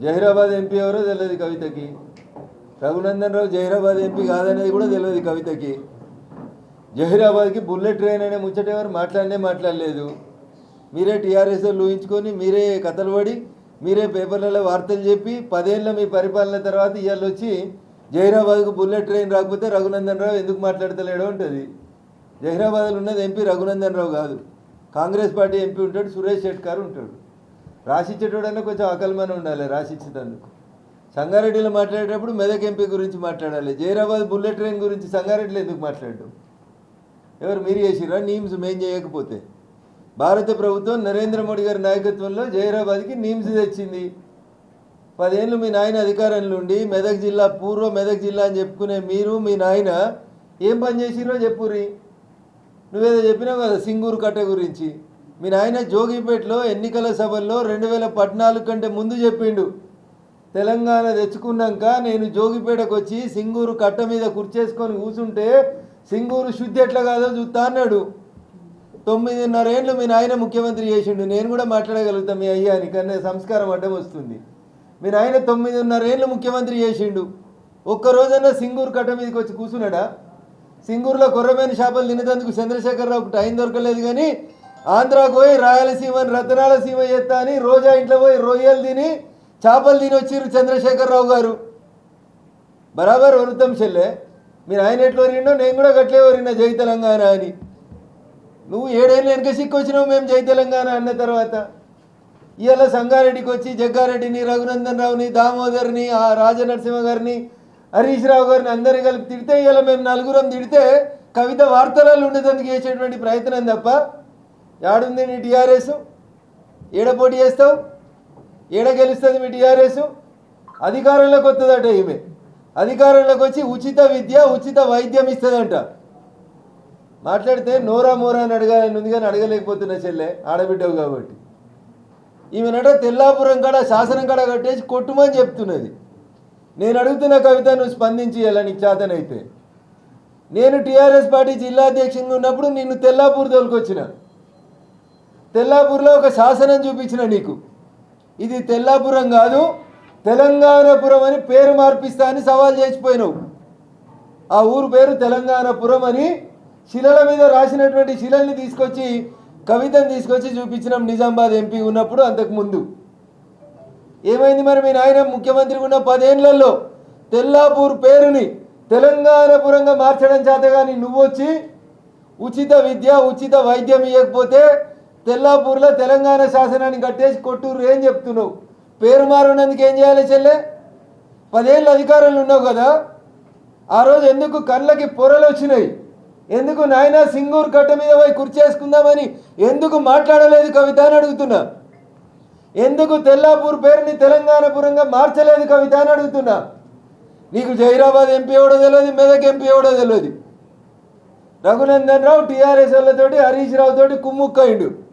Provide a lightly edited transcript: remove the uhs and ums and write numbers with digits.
Zaheerabad MP ఎవరో తెలియదు కవితకి. Raghunandan Rao Zaheerabad MP కాదనేది కూడా తెలియదు కవితకి. జహీరాబాద్కి బుల్లెట్ ట్రైన్ అనే ముచ్చట ఎవరు మాట్లాడలేదు. మీరే టీఆర్ఎస్ ఊహించుకొని మీరే కథలు పడి మీరే పేపర్లలో వార్తలు చెప్పి 10 ఏళ్ళ మీ పరిపాలన తర్వాత ఇవాళ వచ్చి జహీరాబాద్కు బుల్లెట్ ట్రైన్ రాకపోతే రఘునందన్ రావు ఎందుకు మాట్లాడతలేడో ఉంటుంది. జహీరాబాద్లో ఉన్నది ఎంపీ రఘునందన్ రావు కాదు, కాంగ్రెస్ పార్టీ ఎంపీ ఉంటాడు, సురేష్ షెట్కార్ ఉంటాడు. రాసిచ్చేటోడన్నా కొంచెం అకల్మని ఉండాలి రాసిచ్చేటందుకు. సంగారెడ్డిలో మాట్లాడేటప్పుడు మెదక్ ఎంపీ గురించి మాట్లాడాలి. జహీరాబాద్ బుల్లెట్ ట్రైన్ గురించి సంగారెడ్డిలో ఎందుకు మాట్లాడడం? ఎవరు మీరు చేసిరా? నీమ్స్ మేం చేయకపోతే. భారత ప్రభుత్వం నరేంద్ర మోడీ గారి నాయకత్వంలో జహీరాబాద్కి నీమ్స్ తెచ్చింది. 10 ఏళ్ళు మీ నాయన అధికారంలో ఉండి మెదక్ జిల్లా పూర్వ మెదక్ జిల్లా అని చెప్పుకునే మీరు మీ నాయన ఏం పని చేసిరో చెప్పుర్రి. నువ్వేదో చెప్పినావు కదా సింగూరు కట్ట గురించి. మీ నాయన జోగిపేటలో ఎన్నికల సభల్లో 2014 కంటే ముందు చెప్పిండు, తెలంగాణ తెచ్చుకున్నాక నేను జోగిపేటకు వచ్చి సింగూరు కట్ట మీద కుర్చేసుకొని కూర్చుంటే సింగూరు శుద్ధి ఎట్లా కాదో చూస్తా అన్నాడు. 9.5 ఏళ్ళు మీ నాయన ముఖ్యమంత్రి చేసిండు. నేను కూడా మాట్లాడగలుగుతా మీ అయ్యాని, కానీ సంస్కారం అడ్డం వస్తుంది. మీ నాయన 9.5 ఏళ్ళు ముఖ్యమంత్రి చేసిండు. ఒక్కరోజన్నా సింగూరు కట్ట మీదకి వచ్చి కూర్చున్నాడా? సింగూరులో కొర్రమైన చేపలు తినేందుకు చంద్రశేఖరరావుకు టైం దొరకలేదు, కానీ ఆంధ్రాకు పోయి రాయలసీమని రతనాల సీమ చేస్తా అని రోజా ఇంట్లో పోయి రొయ్యలు తిని చేపలు తిని వచ్చిర్రు చంద్రశేఖరరావు గారు. బరాబర్ వరుతం చెల్లె. మీరు ఆయన ఎట్లా వరిండో నేను కూడా గట్లే వరినా జై తెలంగాణ అని. నువ్వు 7 ఏళ్ళు వెనక సిక్కొచ్చినావు మేము జై తెలంగాణ అన్న తర్వాత. ఇవాళ సంగారెడ్డికి వచ్చి జగ్గారెడ్డిని, రఘునందన్ రావుని, దామోదర్ని, ఆ రాజనరసింహ గారిని, హరీష్ రావు గారిని అందరినీ కలిపి తిడితే ఇవాళ మేము 4గురం తిడితే కవిత వార్తలలో ఉండేందుకు చేసేటువంటి ప్రయత్నం తప్ప ఏడుంది నీ టీఆర్ఎస్? ఏడ పోటీ చేస్తావు? ఏడ గెలుస్తుంది మీ టీఆర్ఎస్? అధికారంలోకి వస్తుందట ఈమె. అధికారంలోకి వచ్చి ఉచిత విద్య ఉచిత వైద్యం ఇస్తుందంట. మాట్లాడితే నోరా మోరా అని అడగాలని ఉంది, కానీ అడగలేకపోతున్నా చెల్లె, ఆడబిడ్డవు కాబట్టి. ఈమెనట తెల్లాపురం కాడ శాసనం కాడ కట్టేసి కొట్టుమని చెప్తున్నది. నేను అడుగుతున్న కవిత నువ్వు స్పందించి ఎలా నీకు చేతనైతే. నేను టీఆర్ఎస్ పార్టీ జిల్లా అధ్యక్షునిగా ఉన్నప్పుడు నిన్ను తెల్లాపూర్ తోలుకొచ్చిన. తెల్లాపూర్లో ఒక శాసనం చూపించిన నీకు, ఇది తెల్లాపురం కాదు తెలంగాణపురం అని పేరు మార్పిస్తా అని సవాల్ చేసిపోయినావు. ఆ ఊరు పేరు తెలంగాణపురం అని శిలల మీద రాసినటువంటి శిలల్ని తీసుకొచ్చి కవితను తీసుకొచ్చి చూపించినాం నిజామాబాద్ ఎంపీ ఉన్నప్పుడు. అంతకుముందు ఏమైంది మరి? మీ నాయన ముఖ్యమంత్రి ఉన్న 10 ఏళ్లలో తెల్లాపూర్ పేరుని తెలంగాణపురంగా మార్చడం చేత కానీ నువ్వు వచ్చి ఉచిత విద్య ఉచిత వైద్యం ఇవ్వకపోతే తెల్లాపూర్లో తెలంగాణ శాసనాన్ని కట్టేసి కొట్టూరు ఏం చెప్తున్నావు? పేరు మారినందుకు ఏం చేయాలి చెల్లె? 10 ఏళ్ళు అధికారంలో ఉన్నావు కదా, ఆ రోజు ఎందుకు కళ్ళకి పొరలు వచ్చినాయి? ఎందుకు నాయన సింగూరు కట్ట మీద పోయి కుర్చేసుకుందామని ఎందుకు మాట్లాడలేదు కవిత అని అడుగుతున్నా. ఎందుకు తెల్లాపూర్ పేరుని తెలంగాణపురంగా మార్చలేదు కవిత అని అడుగుతున్నా. నీకు జహీరాబాద్ ఎంపీ ఎవడో తెలియదు, మెదక్ ఎంపీ ఎవడో తెలియదు. రఘునందన్ రావు టీఆర్ఎస్ వాళ్ళతోటి హరీష్ రావు తోటి కుమ్ముక్కయిండు.